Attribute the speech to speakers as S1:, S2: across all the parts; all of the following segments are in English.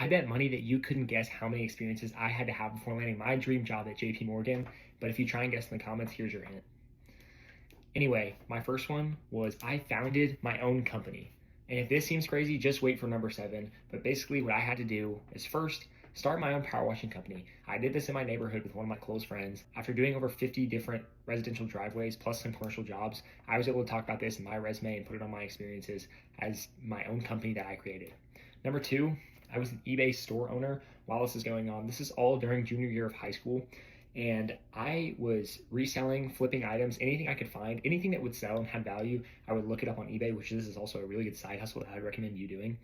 S1: I bet money that you couldn't guess how many experiences I had to have before landing my dream job at JP Morgan. But if you try and guess in the comments, here's your hint. Anyway, my first one was I founded my own company. And if this seems crazy, just wait for number 7. But basically what I had to do is first start my own power washing company. I did this in my neighborhood with one of my close friends. After doing over 50 different residential driveways plus some commercial jobs, I was able to talk about this in my resume and put it on my experiences as my own company that I created. Number 2, I was an eBay store owner while this is going on. This is all during junior year of high school. And I was reselling, flipping items, anything I could find, anything that would sell and had value, I would look it up on eBay, which this is also a really good side hustle that I'd recommend you doing.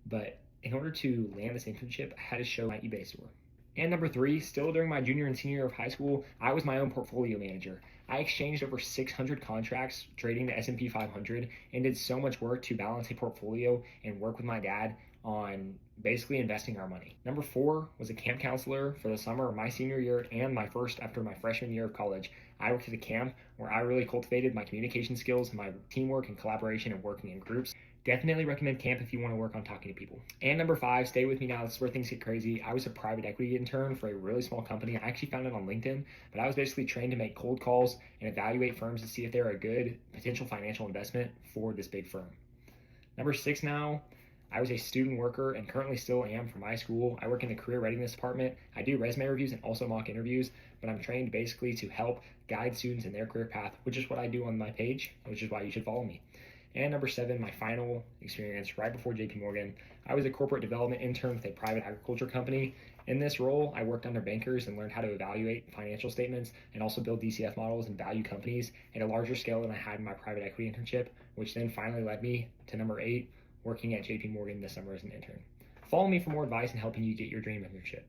S1: But in order to land this internship, I had to show my eBay store. And number 3, still during my junior and senior year of high school, I was my own portfolio manager. I exchanged over 600 contracts trading the S&P 500 and did so much work to balance a portfolio and work with my dad on basically investing our money. Number 4 was a camp counselor for the summer of my senior year and my first after my freshman year of college. I worked at a camp where I really cultivated my communication skills and my teamwork and collaboration and working in groups. Definitely recommend camp if you want to work on talking to people. And number 5, stay with me now, this is where things get crazy. I was a private equity intern for a really small company. I actually found it on LinkedIn, but I was basically trained to make cold calls and evaluate firms to see if they're a good potential financial investment for this big firm. Number 6 now, I was a student worker and currently still am for my school. I work in the career readiness department. I do resume reviews and also mock interviews, but I'm trained basically to help guide students in their career path, which is what I do on my page, which is why you should follow me. And number 7, my final experience right before JP Morgan, I was a corporate development intern with a private agriculture company. In this role, I worked under bankers and learned how to evaluate financial statements and also build DCF models and value companies at a larger scale than I had in my private equity internship, which then finally led me to number 8, working at JP Morgan this summer as an intern. Follow me for more advice and helping you get your dream internship.